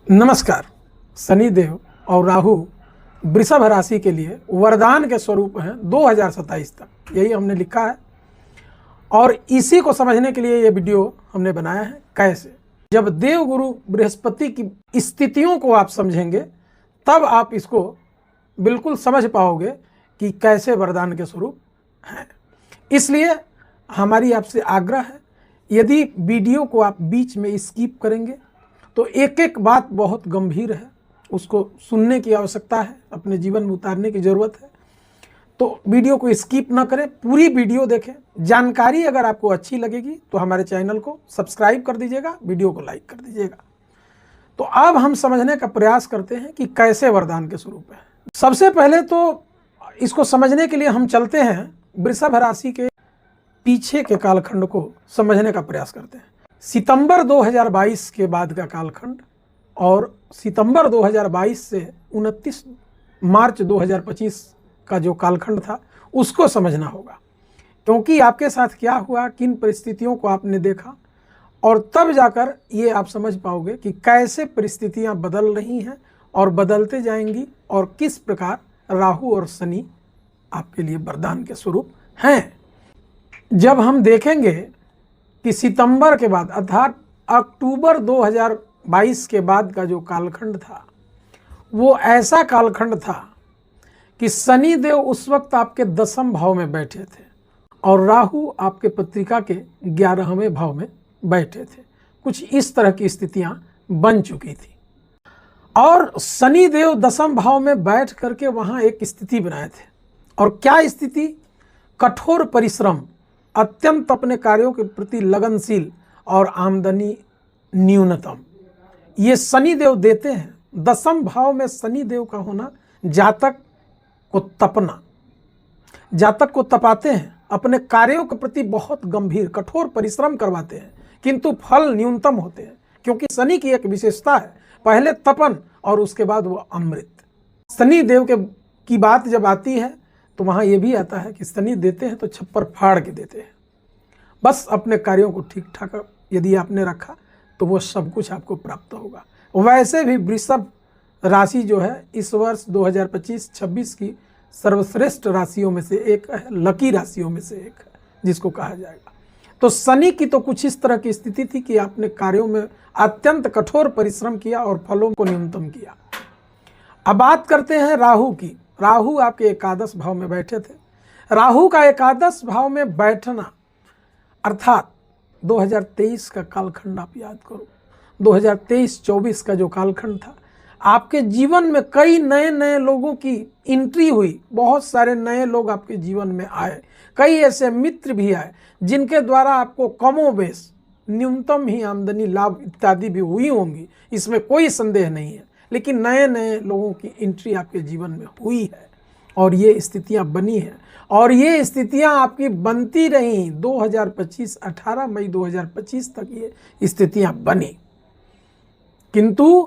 नमस्कार। शनिदेव और राहु वृषभ राशि के लिए वरदान के स्वरूप हैं 2027 तक, यही हमने लिखा है। और इसी को समझने के लिए ये वीडियो हमने बनाया है। कैसे, जब देवगुरु बृहस्पति की स्थितियों को आप समझेंगे तब आप इसको बिल्कुल समझ पाओगे कि कैसे वरदान के स्वरूप हैं। इसलिए हमारी आपसे आग्रह है, यदि वीडियो को आप बीच में स्किप करेंगे तो एक एक बात बहुत गंभीर है, उसको सुनने की आवश्यकता है, अपने जीवन में उतारने की ज़रूरत है। तो वीडियो को स्किप ना करें, पूरी वीडियो देखें। जानकारी अगर आपको अच्छी लगेगी तो हमारे चैनल को सब्सक्राइब कर दीजिएगा, वीडियो को लाइक कर दीजिएगा। तो अब हम समझने का प्रयास करते हैं कि कैसे वरदान के स्वरूप है। सबसे पहले तो इसको समझने के लिए हम चलते हैं वृषभ राशि के पीछे के कालखंड को समझने का प्रयास करते हैं। सितंबर 2022 के बाद का कालखंड और सितंबर 2022 से 29 मार्च 2025 का जो कालखंड था उसको समझना होगा, क्योंकि आपके साथ क्या हुआ, किन परिस्थितियों को आपने देखा, और तब जाकर ये आप समझ पाओगे कि कैसे परिस्थितियां बदल रही हैं और बदलते जाएंगी, और किस प्रकार राहु और शनि आपके लिए वरदान के स्वरूप हैं। जब हम देखेंगे कि सितंबर के बाद अर्थात अक्टूबर 2022 के बाद का जो कालखंड था वो ऐसा कालखंड था कि शनि देव उस वक्त आपके 10वें भाव में बैठे थे और राहु आपके पत्रिका के 11वें भाव में बैठे थे। कुछ इस तरह की स्थितियां बन चुकी थी और शनि देव 10वें भाव में बैठ करके वहां एक स्थिति बनाए थे। और क्या स्थिति? कठोर परिश्रम, अत्यंत अपने कार्यों के प्रति लगनशील और आमदनी न्यूनतम, ये शनि देव देते हैं। 10वें भाव में शनि देव का होना जातक को तपना, जातक को तपाते हैं, अपने कार्यों के प्रति बहुत गंभीर कठोर परिश्रम करवाते हैं, किंतु फल न्यूनतम होते हैं। क्योंकि शनि की एक विशेषता है, पहले तपन और उसके बाद वो अमृत। शनि देव की बात जब आती है तो वहाँ ये भी आता है कि शनि देते हैं तो छप्पर फाड़ के देते हैं। बस अपने कार्यों को ठीक ठाक यदि आपने रखा तो वो सब कुछ आपको प्राप्त होगा। वैसे भी वृषभ राशि जो है इस वर्ष 2025-26 की सर्वश्रेष्ठ राशियों में से एक है, लकी राशियों में से एक है जिसको कहा जाएगा। तो शनि की तो कुछ इस तरह की स्थिति थी कि आपने कार्यों में अत्यंत कठोर परिश्रम किया और फलों को न्यूनतम किया। अब बात करते हैं राहु की। राहु आपके एकादश भाव में बैठे थे। राहु का एकादश भाव में बैठना अर्थात 2023 का कालखंड आप याद करो, 2023-24 का जो कालखंड था, आपके जीवन में कई नए नए लोगों की एंट्री हुई। बहुत सारे नए लोग आपके जीवन में आए, कई ऐसे मित्र भी आए जिनके द्वारा आपको कमोबेश न्यूनतम ही आमदनी लाभ इत्यादि भी हुई होंगी, इसमें कोई संदेह नहीं है। लेकिन नए नए लोगों की एंट्री आपके जीवन में हुई है और ये स्थितियां बनी हैं, और ये स्थितियां आपकी बनती रहीं 2025 18 मई 2025 तक ये स्थितियां बनी। किंतु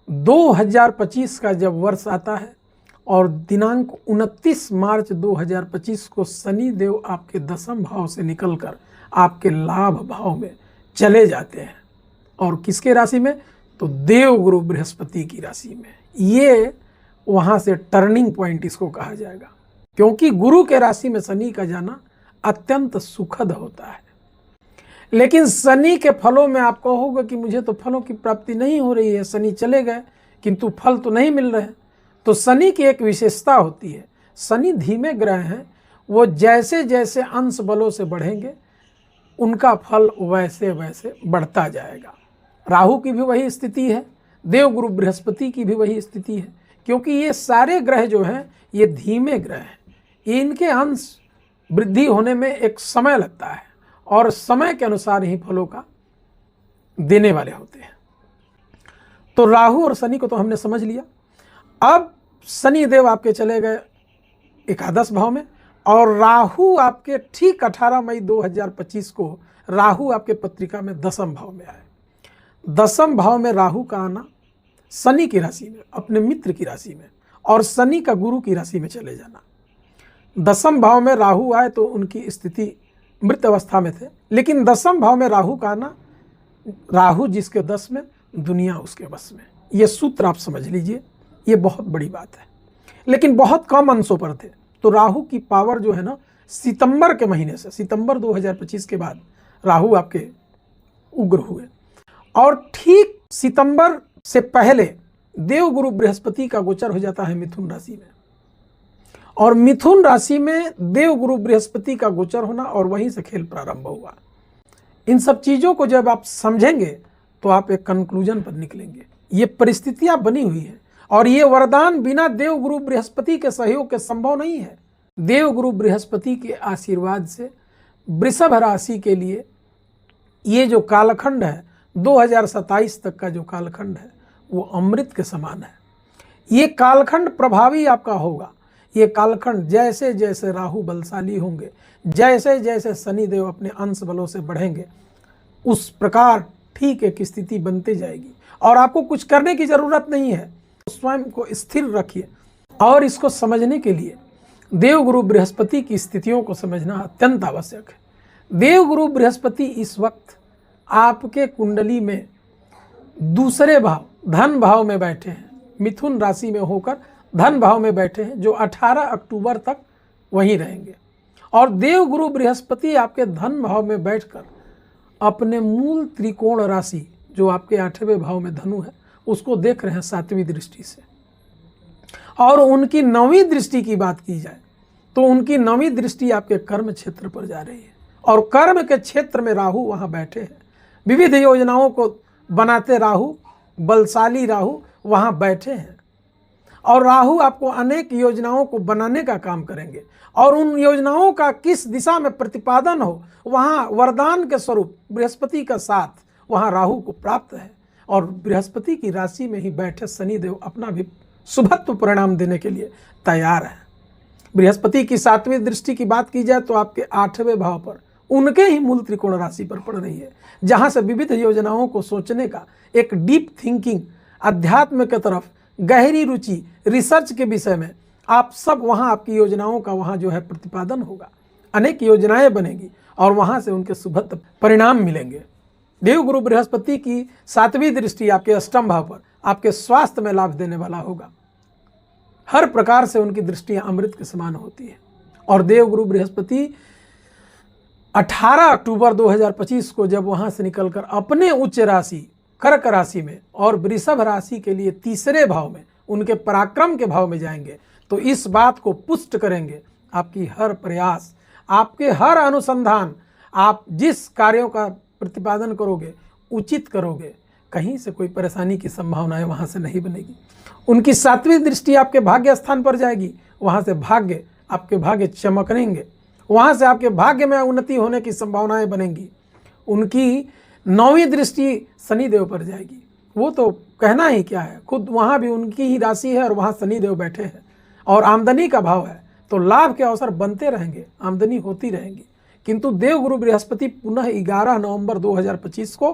2025 का जब वर्ष आता है और दिनांक 29 मार्च 2025 को शनि देव आपके 10वें भाव से निकलकर आपके लाभ भाव में चले जाते हैं। और किसके राशि में? तो देवगुरु बृहस्पति की राशि में। ये वहाँ से टर्निंग पॉइंट इसको कहा जाएगा, क्योंकि गुरु के राशि में शनि का जाना अत्यंत सुखद होता है। लेकिन शनि के फलों में आप कहोगे कि मुझे तो फलों की प्राप्ति नहीं हो रही है, शनि चले गए किंतु फल तो नहीं मिल रहे। तो शनि की एक विशेषता होती है, शनि धीमे ग्रह हैं, वो जैसे जैसे अंश बलों से बढ़ेंगे उनका फल वैसे वैसे बढ़ता जाएगा। राहु की भी वही स्थिति है, देवगुरु बृहस्पति की भी वही स्थिति है, क्योंकि ये सारे ग्रह जो हैं ये धीमे ग्रह हैं। इनके अंश वृद्धि होने में एक समय लगता है और समय के अनुसार ही फलों का देने वाले होते हैं। तो राहु और शनि को तो हमने समझ लिया। अब शनि देव आपके चले गए एकादश भाव में और राहु आपके ठीक 18 मई 2025 को राहु आपके पत्रिका में 10वें भाव में आए। 10वें भाव में राहु का आना शनि की राशि में, अपने मित्र की राशि में, और शनि का गुरु की राशि में चले जाना। 10वें भाव में राहु आए तो उनकी स्थिति मृत अवस्था में थे, लेकिन 10वें भाव में राहु का आना, राहु जिसके 10 में, दुनिया उसके बस में। ये सूत्र आप समझ लीजिए, ये बहुत बड़ी बात है। लेकिन बहुत कम अंशों पर थे, तो राहु की पावर जो है ना, सितंबर के महीने से, सितंबर 2025 के बाद राहु आपके उग्र हुए। और ठीक सितंबर से पहले देवगुरु बृहस्पति का गोचर हो जाता है मिथुन राशि में, और मिथुन राशि में देवगुरु बृहस्पति का गोचर होना, और वहीं से खेल प्रारंभ हुआ। इन सब चीज़ों को जब आप समझेंगे तो आप एक कंक्लूजन पर निकलेंगे। ये परिस्थितियां बनी हुई हैं, और ये वरदान बिना देवगुरु बृहस्पति के सहयोग के संभव नहीं है। देवगुरु बृहस्पति के आशीर्वाद से वृषभ राशि के लिए ये जो कालखंड है, 2027 तक का जो कालखंड है, वो अमृत के समान है। ये कालखंड प्रभावी आपका होगा। ये कालखंड जैसे जैसे राहु बलशाली होंगे, जैसे जैसे शनिदेव अपने अंश बलों से बढ़ेंगे, उस प्रकार ठीक एक स्थिति बनती जाएगी। और आपको कुछ करने की ज़रूरत नहीं है, स्वयं को स्थिर रखिए। और इसको समझने के लिए देवगुरु बृहस्पति की स्थितियों को समझना अत्यंत आवश्यक है। देवगुरु बृहस्पति इस वक्त आपके कुंडली में दूसरे भाव, धन भाव में बैठे हैं, मिथुन राशि में होकर धन भाव में बैठे हैं, जो 18 अक्टूबर तक वहीं रहेंगे। और देवगुरु बृहस्पति आपके धन भाव में बैठकर अपने मूल त्रिकोण राशि, जो आपके 8वें भाव में धनु है, उसको देख रहे हैं 7वीं दृष्टि से। और उनकी 9वीं दृष्टि की बात की जाए तो उनकी 9वीं दृष्टि आपके कर्म क्षेत्र पर जा रही है, और कर्म के क्षेत्र में राहु वहाँ बैठे हैं। विविध योजनाओं को बनाते राहु, बलशाली राहु वहाँ बैठे हैं, और राहु आपको अनेक योजनाओं को बनाने का काम करेंगे। और उन योजनाओं का किस दिशा में प्रतिपादन हो, वहाँ वरदान के स्वरूप बृहस्पति का साथ वहाँ राहु को प्राप्त है। और बृहस्पति की राशि में ही बैठे शनिदेव अपना भी शुभत्व परिणाम देने के लिए तैयार है। बृहस्पति की 7वीं दृष्टि की बात की जाए तो आपके 8वें भाव पर, उनके ही मूल त्रिकोण राशि पर पड़ रही है, जहाँ से विविध योजनाओं को सोचने का एक डीप थिंकिंग, अध्यात्म के तरफ गहरी रुचि, रिसर्च के विषय में आप सब वहाँ आपकी योजनाओं का वहाँ जो है प्रतिपादन होगा। अनेक योजनाएं बनेगी और वहाँ से उनके शुभत्व परिणाम मिलेंगे। देवगुरु बृहस्पति की 7वीं दृष्टि आपके अष्टम भाव पर आपके स्वास्थ्य में लाभ देने वाला होगा। हर प्रकार से उनकी दृष्टियां अमृत के समान होती है। और देवगुरु बृहस्पति 18 अक्टूबर 2025 को जब वहां से निकलकर अपने उच्च राशि कर्क राशि में और वृषभ राशि के लिए 3रे भाव में, उनके पराक्रम के भाव में जाएंगे, तो इस बात को पुष्ट करेंगे आपकी हर प्रयास, आपके हर अनुसंधान, आप जिस कार्यों का प्रतिपादन करोगे, उचित करोगे, कहीं से कोई परेशानी की संभावनाएं वहां से नहीं बनेगी। उनकी 7वीं दृष्टि आपके भाग्य स्थान पर जाएगी, वहां से भाग्य, आपके भाग्य चमकनेंगे, वहां से आपके भाग्य में उन्नति होने की संभावनाएं बनेंगी। उनकी 9वीं दृष्टि शनिदेव पर जाएगी, वो तो कहना ही क्या है, खुद वहां भी उनकी ही राशि है और वहां शनिदेव बैठे हैं, और आमदनी का भाव है, तो लाभ के अवसर बनते रहेंगे, आमदनी होती रहेंगी। किंतु देवगुरु बृहस्पति पुनः 11 नवंबर 2025 को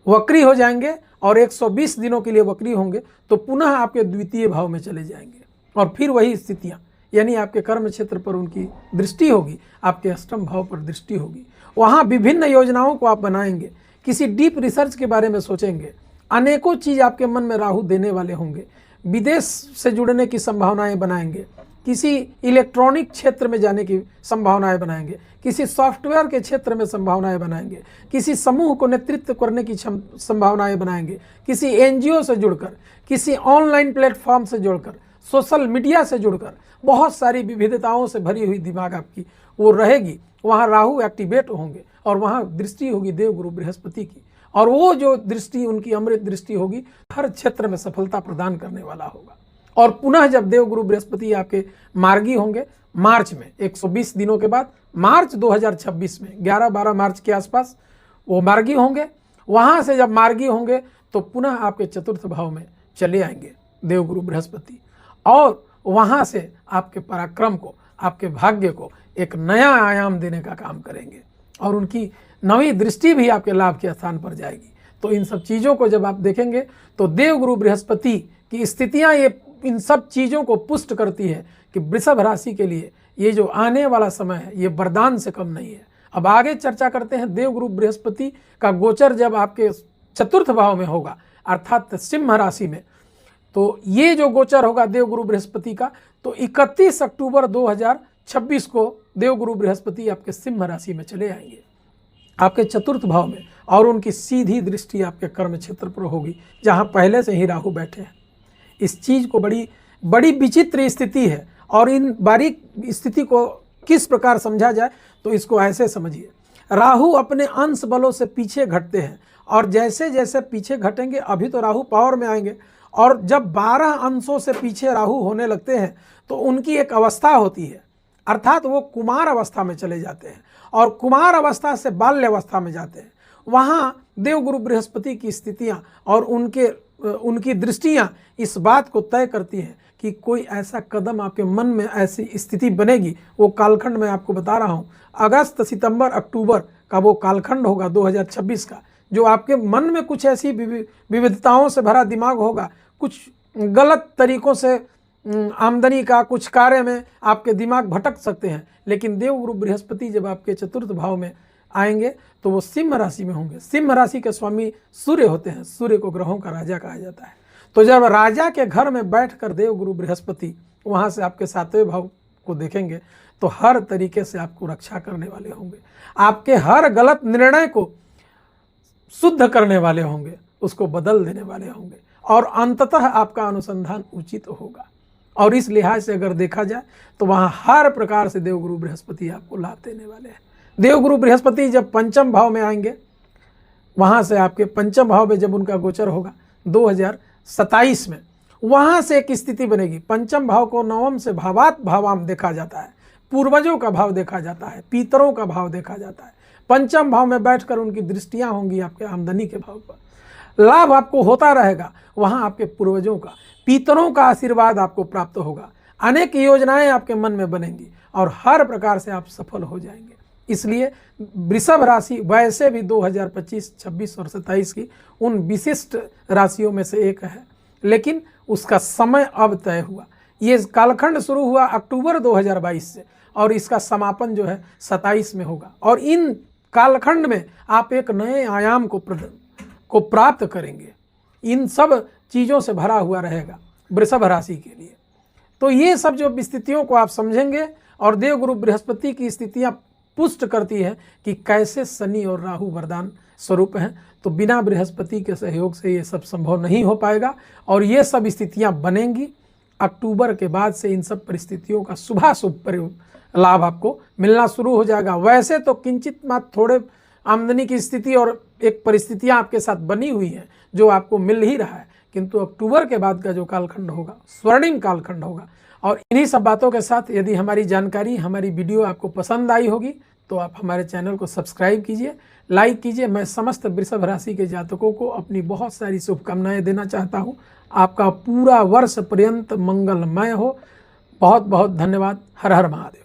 वक्री हो जाएंगे, और 120 दिनों के लिए वक्री होंगे, तो पुनः आपके द्वितीय भाव में चले जाएंगे, और फिर वही स्थितियां, यानी आपके कर्म क्षेत्र पर उनकी दृष्टि होगी, आपके अष्टम भाव पर दृष्टि होगी। वहाँ विभिन्न योजनाओं को आप बनाएंगे, किसी डीप रिसर्च के बारे में सोचेंगे, अनेकों चीज़ आपके मन में राहु देने वाले होंगे, विदेश से जुड़ने की संभावनाएं बनाएंगे, किसी इलेक्ट्रॉनिक क्षेत्र में जाने की संभावनाएं बनाएंगे, किसी सॉफ्टवेयर के क्षेत्र में संभावनाएं बनाएंगे, किसी समूह को नेतृत्व करने की संभावनाएं बनाएंगे, किसी एनजीओ से जुड़कर, किसी ऑनलाइन प्लेटफॉर्म से जुड़कर, सोशल मीडिया से जुड़कर, बहुत सारी विविधताओं से भरी हुई दिमाग आपकी वो रहेगी। वहाँ राहु एक्टिवेट होंगे और वहाँ दृष्टि होगी देवगुरु बृहस्पति की, और वो जो दृष्टि उनकी अमृत दृष्टि होगी, हर क्षेत्र में सफलता प्रदान करने वाला होगा। और पुनः जब देवगुरु बृहस्पति आपके मार्गी होंगे मार्च में, 120 दिनों के बाद, मार्च 2026 में 11-12 मार्च के आसपास वो मार्गी होंगे। वहाँ से जब मार्गी होंगे तो पुनः आपके चतुर्थ भाव में चले आएंगे देवगुरु बृहस्पति, और वहाँ से आपके पराक्रम को, आपके भाग्य को एक नया आयाम देने का काम करेंगे, और उनकी 9वीं दृष्टि भी आपके लाभ के स्थान पर जाएगी। तो इन सब चीज़ों को जब आप देखेंगे तो देवगुरु बृहस्पति की स्थितियाँ ये इन सब चीज़ों को पुष्ट करती है कि वृषभ राशि के लिए ये जो आने वाला समय है ये वरदान से कम नहीं है। अब आगे चर्चा करते हैं देवगुरु बृहस्पति का गोचर जब आपके चतुर्थ भाव में होगा, अर्थात सिंह राशि में। तो ये जो गोचर होगा देवगुरु बृहस्पति का, तो 31 अक्टूबर 2026 को देवगुरु बृहस्पति आपके सिंह राशि में चले आएंगे, आपके चतुर्थ भाव में, और उनकी सीधी दृष्टि आपके कर्म क्षेत्र पर होगी जहां पहले से ही राहु बैठे हैं। इस चीज़ को बड़ी विचित्र स्थिति है, और इन बारीक स्थिति को किस प्रकार समझा जाए तो इसको ऐसे समझिए, राहु अपने अंश बलों से पीछे घटते हैं, और जैसे जैसे पीछे घटेंगे, अभी तो राहु पावर में आएंगे, और जब 12 अंशों से पीछे राहु होने लगते हैं तो उनकी एक अवस्था होती है, अर्थात वो कुमार अवस्था में चले जाते हैं, और कुमार अवस्था से बाल्य अवस्था में जाते हैं। वहाँ देवगुरु बृहस्पति की स्थितियाँ और उनकी दृष्टियाँ इस बात को तय करती हैं कि कोई ऐसा कदम आपके मन में, ऐसी स्थिति बनेगी। वो कालखंड मैं आपको बता रहा हूँ, अगस्त, सितंबर, अक्टूबर का वो कालखंड होगा 2026 का, जो आपके मन में कुछ ऐसी विविधताओं से भरा दिमाग होगा, कुछ गलत तरीकों से आमदनी का कुछ कार्य में आपके दिमाग भटक सकते हैं। लेकिन देवगुरु बृहस्पति जब आपके चतुर्थ भाव में आएंगे तो वो सिंह राशि में होंगे। सिंह राशि के स्वामी सूर्य होते हैं, सूर्य को ग्रहों का राजा कहा जाता है। तो जब राजा के घर में बैठकर देवगुरु बृहस्पति वहाँ से आपके 7वें भाव को देखेंगे तो हर तरीके से आपको रक्षा करने वाले होंगे, आपके हर गलत निर्णय को शुद्ध करने वाले होंगे, उसको बदल देने वाले होंगे, और अंततः आपका अनुसंधान उचित होगा। और इस लिहाज से अगर देखा जाए तो वहाँ हर प्रकार से देवगुरु बृहस्पति आपको लाभ देने वाले हैं। देवगुरु बृहस्पति जब पंचम भाव में आएंगे, वहाँ से आपके पंचम भाव में जब उनका गोचर होगा 2027 में, वहाँ से एक स्थिति बनेगी। पंचम भाव को नवम से भावात भावाम देखा जाता है, पूर्वजों का भाव देखा जाता है, पितरों का भाव देखा जाता है। पंचम भाव में बैठकर उनकी दृष्टियाँ होंगी आपके आमदनी के भाव पर, लाभ आपको होता रहेगा। वहाँ आपके पूर्वजों का, पितरों का आशीर्वाद आपको प्राप्त होगा, अनेक योजनाएं आपके मन में बनेंगी, और हर प्रकार से आप सफल हो जाएंगे। इसलिए वृषभ राशि वैसे भी 2025, 26 और 27 की उन विशिष्ट राशियों में से एक है, लेकिन उसका समय अब तय हुआ। ये कालखंड शुरू हुआ अक्टूबर 2022 से, और इसका समापन जो है 27 में होगा। और इन कालखंड में आप एक नए आयाम को प्राप्त करेंगे। इन सब चीज़ों से भरा हुआ रहेगा वृषभ राशि के लिए। तो ये सब जो स्थितियों को आप समझेंगे, और देवगुरु बृहस्पति की स्थितियाँ पुष्ट करती है कि कैसे शनि और राहु वरदान स्वरूप हैं। तो बिना बृहस्पति के सहयोग से ये सब संभव नहीं हो पाएगा, और ये सब स्थितियाँ बनेंगी। अक्टूबर के बाद से इन सब परिस्थितियों का शुभाशुभ लाभ आपको मिलना शुरू हो जाएगा। वैसे तो किंचित मात्र थोड़े आमदनी की स्थिति और एक परिस्थितियाँ आपके साथ बनी हुई हैं जो आपको मिल ही रहा है, किंतु अक्टूबर के बाद का जो कालखंड होगा स्वर्णिम कालखंड होगा। और इन्हीं सब बातों के साथ यदि हमारी जानकारी, हमारी वीडियो आपको पसंद आई होगी तो आप हमारे चैनल को सब्सक्राइब कीजिए, लाइक कीजिए। मैं समस्त वृषभ राशि के जातकों को अपनी बहुत सारी शुभकामनाएं देना चाहता हूं। आपका पूरा वर्ष पर्यंत मंगलमय हो। बहुत बहुत धन्यवाद। हर हर महादेव।